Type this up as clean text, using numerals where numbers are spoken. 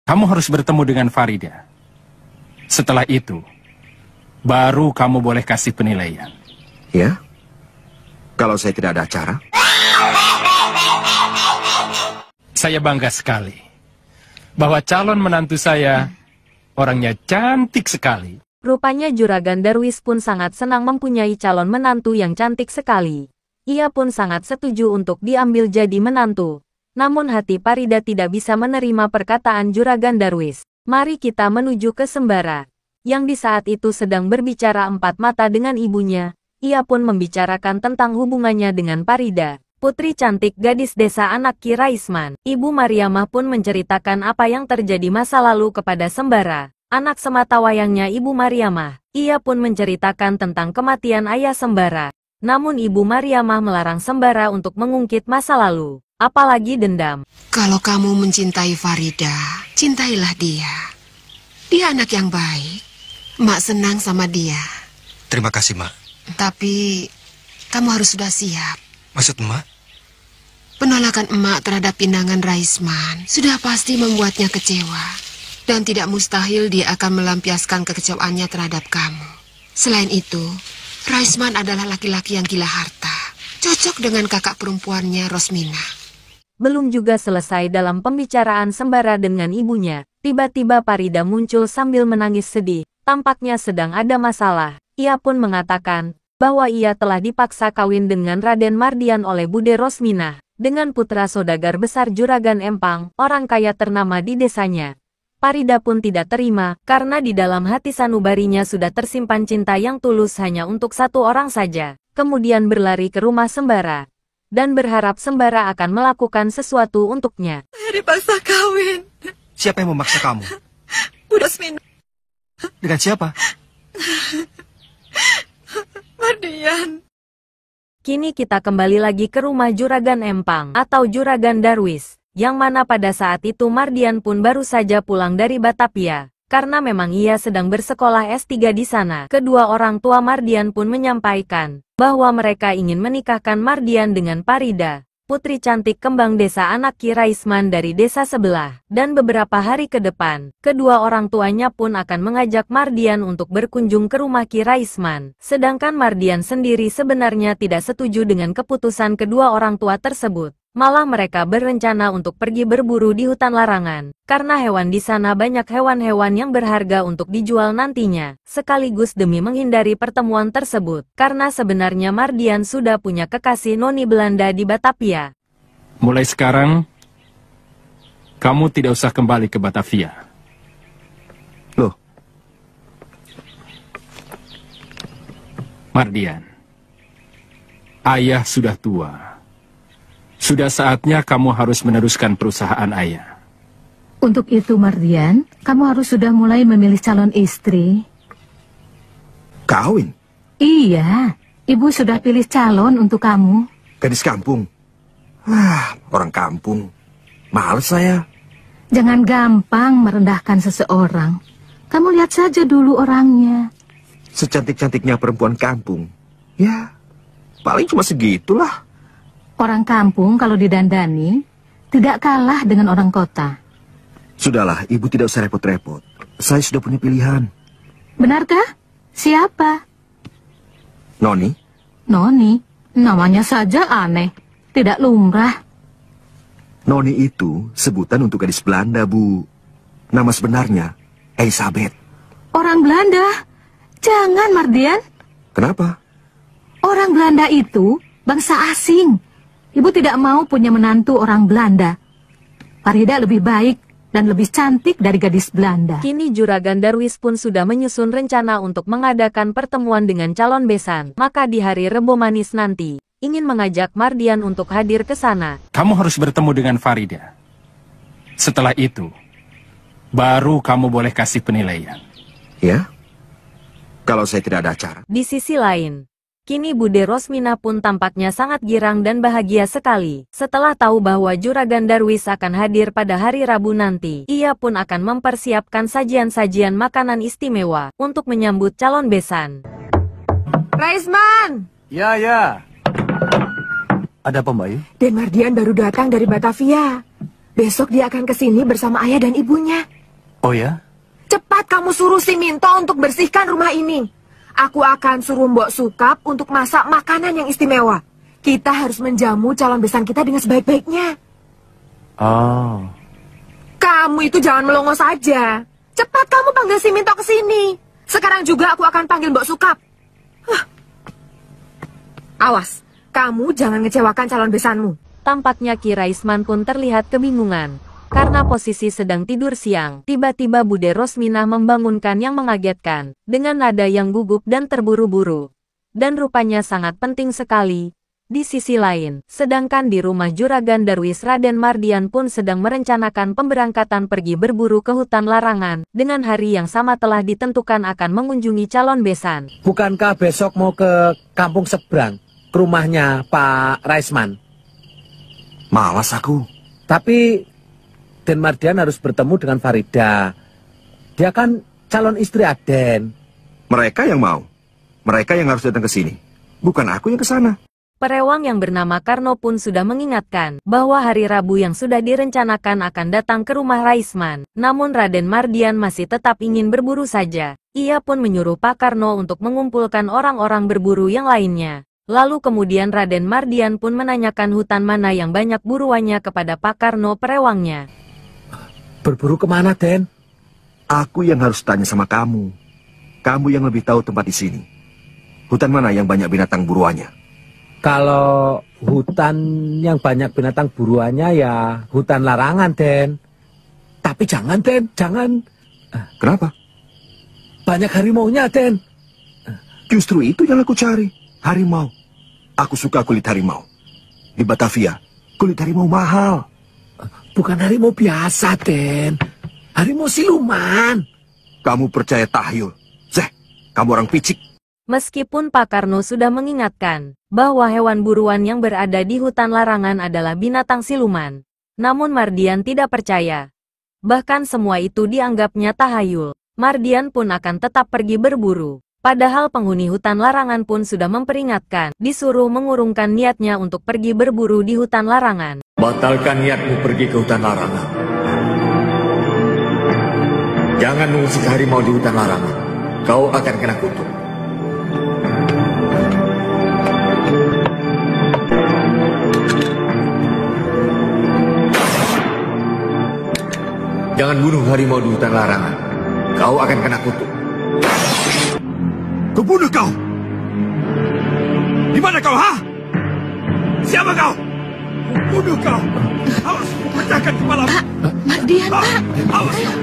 Kamu harus bertemu dengan Farida. Setelah itu, baru kamu boleh kasih penilaian. Ya? Kalau saya tidak ada acara? Saya bangga sekali bahwa calon menantu saya orangnya cantik sekali. Rupanya Juragan Darwis pun sangat senang mempunyai calon menantu yang cantik sekali. Ia pun sangat setuju untuk diambil jadi menantu. Namun hati Farida tidak bisa menerima perkataan Juragan Darwis. Mari kita menuju ke Sembara. Yang di saat itu sedang berbicara empat mata dengan ibunya. Ia pun membicarakan tentang hubungannya dengan Farida, putri cantik gadis desa anak Ki Raisman. Ibu Mariamah pun menceritakan apa yang terjadi masa lalu kepada Sembara, anak sematawayangnya Ibu Mariamah. Ia pun menceritakan tentang kematian ayah Sembara. Namun Ibu Mariamah melarang Sembara untuk mengungkit masa lalu, apalagi dendam. Kalau kamu mencintai Farida, cintailah dia. Dia anak yang baik. Mak senang sama dia. Terima kasih, Mak. Tapi kamu harus sudah siap. Maksud Mak? Penolakan emak terhadap pinangan Raisman sudah pasti membuatnya kecewa. Dan tidak mustahil dia akan melampiaskan kekecewaannya terhadap kamu. Selain itu, Raisman adalah laki-laki yang gila harta. Cocok dengan kakak perempuannya, Rosmina. Belum juga selesai dalam pembicaraan Sembara dengan ibunya, tiba-tiba Farida muncul sambil menangis sedih. Tampaknya sedang ada masalah. Ia pun mengatakan bahwa ia telah dipaksa kawin dengan Raden Mardian oleh Bude Rosmina, dengan putra saudagar besar Juragan Empang, orang kaya ternama di desanya. Farida pun tidak terima, karena di dalam hati sanubarinya sudah tersimpan cinta yang tulus hanya untuk satu orang saja. Kemudian berlari ke rumah Sembara, dan berharap Sembara akan melakukan sesuatu untuknya. Saya dipaksa kawin. Siapa yang memaksa kamu? Bu Rosmina. Dengan siapa? Mardian. Kini kita kembali lagi ke rumah Juragan Empang atau Juragan Darwis, yang mana pada saat itu Mardian pun baru saja pulang dari Batavia. Karena memang ia sedang bersekolah S3 di sana. Kedua orang tua Mardian pun menyampaikan bahwa mereka ingin menikahkan Mardian dengan Farida, putri cantik kembang desa anak Ki Raisman dari desa sebelah. Dan beberapa hari ke depan, kedua orang tuanya pun akan mengajak Mardian untuk berkunjung ke rumah Ki Raisman. Sedangkan Mardian sendiri sebenarnya tidak setuju dengan keputusan kedua orang tua tersebut. Malah mereka berencana untuk pergi berburu di hutan larangan, karena hewan di sana banyak hewan-hewan yang berharga untuk dijual nantinya, sekaligus demi menghindari pertemuan tersebut, karena sebenarnya Mardian sudah punya kekasih noni Belanda di Batavia. Mulai sekarang, kamu tidak usah kembali ke Batavia. Loh? Mardian, ayah sudah tua. Sudah saatnya kamu harus meneruskan perusahaan ayah. Untuk itu, Mardian, kamu harus sudah mulai memilih calon istri. Kawin? Iya, ibu sudah pilih calon untuk kamu. Gadis kampung? Orang kampung. Males saya. Jangan gampang merendahkan seseorang. Kamu lihat saja dulu orangnya. Secantik-cantiknya perempuan kampung. Ya, paling cuma segitulah. Orang kampung kalau didandani, tidak kalah dengan orang kota. Sudahlah, ibu tidak usah repot-repot. Saya sudah punya pilihan. Benarkah? Siapa? Noni? Noni? Namanya saja aneh. Tidak lumrah. Noni itu sebutan untuk gadis Belanda, Bu. Nama sebenarnya Elizabeth. Orang Belanda? Jangan, Mardian. Kenapa? Orang Belanda itu bangsa asing. Ibu tidak mau punya menantu orang Belanda. Farida lebih baik dan lebih cantik dari gadis Belanda. Kini Juragan Darwis pun sudah menyusun rencana untuk mengadakan pertemuan dengan calon besan. Maka di hari Rebo Manis nanti, ingin mengajak Mardian untuk hadir ke sana. Kamu harus bertemu dengan Farida. Setelah itu, baru kamu boleh kasih penilaian. Ya? Kalau saya tidak ada acara. Di sisi lain, kini Bude Rosmina pun tampaknya sangat girang dan bahagia sekali. Setelah tahu bahwa Juragan Darwis akan hadir pada hari Rabu nanti, ia pun akan mempersiapkan sajian-sajian makanan istimewa untuk menyambut calon besan. Raisman! Ya. Ada apa, Mbak? Den Mardian baru datang dari Batavia. Besok dia akan ke sini bersama ayah dan ibunya. Oh ya? Cepat kamu suruh si Minto untuk bersihkan rumah ini. Aku akan suruh Mbok Sukap untuk masak makanan yang istimewa. Kita harus menjamu calon besan kita dengan sebaik-baiknya. Oh. Kamu itu jangan melongo saja. Cepat kamu panggil si Minto ke sini. Sekarang juga aku akan panggil Mbok Sukap. Awas, kamu jangan ngecewakan calon besanmu. Tampaknya Ki Raisman pun terlihat kebingungan. Karena posisi sedang tidur siang, tiba-tiba Bude Rosminah membangunkan yang mengagetkan, dengan nada yang gugup dan terburu-buru. Dan rupanya sangat penting sekali. Di sisi lain, sedangkan di rumah Juragan Darwis Raden Mardian pun sedang merencanakan pemberangkatan pergi berburu ke hutan larangan, dengan hari yang sama telah ditentukan akan mengunjungi calon besan. Bukankah besok mau ke kampung seberang, ke rumahnya Pak Raisman? Malas aku. Tapi Den Mardian harus bertemu dengan Farida. Dia kan calon istri Aden. Mereka yang mau. Mereka yang harus datang ke sini. Bukan aku yang ke sana. Perewang yang bernama Karno pun sudah mengingatkan bahwa hari Rabu yang sudah direncanakan akan datang ke rumah Raisman. Namun Raden Mardian masih tetap ingin berburu saja. Ia pun menyuruh Pak Karno untuk mengumpulkan orang-orang berburu yang lainnya. Lalu kemudian Raden Mardian pun menanyakan hutan mana yang banyak buruannya kepada Pak Karno perewangnya. Berburu kemana, Den? Aku yang harus tanya sama kamu. Kamu yang lebih tahu tempat di sini. Hutan mana yang banyak binatang buruannya? Kalau hutan yang banyak binatang buruannya ya hutan larangan, Den. Tapi jangan, Den, jangan. Kenapa? Banyak harimaunya, Den. Justru itu yang aku cari. Harimau. Aku suka kulit harimau. Di Batavia, kulit harimau mahal. Bukan harimau biasa, Den. Harimau siluman. Kamu percaya tahyul? Zeh, kamu orang picik. Meskipun Pak Karno sudah mengingatkan bahwa hewan buruan yang berada di hutan larangan adalah binatang siluman, namun Mardian tidak percaya. Bahkan semua itu dianggapnya tahayul. Mardian pun akan tetap pergi berburu. Padahal penghuni hutan larangan pun sudah memperingatkan, disuruh mengurungkan niatnya untuk pergi berburu di hutan larangan. Batalkan niatmu pergi ke hutan larangan. Jangan mengusik harimau di hutan larangan. Kau akan kena kutuk. Jangan bunuh harimau di hutan larangan. Kau akan kena kutuk. Kubunuh kau! Di mana kau, ha? Siapa kau? Kubunuh kau! Awas, pecahkan kepalamu! Mardian, Pak! Awas!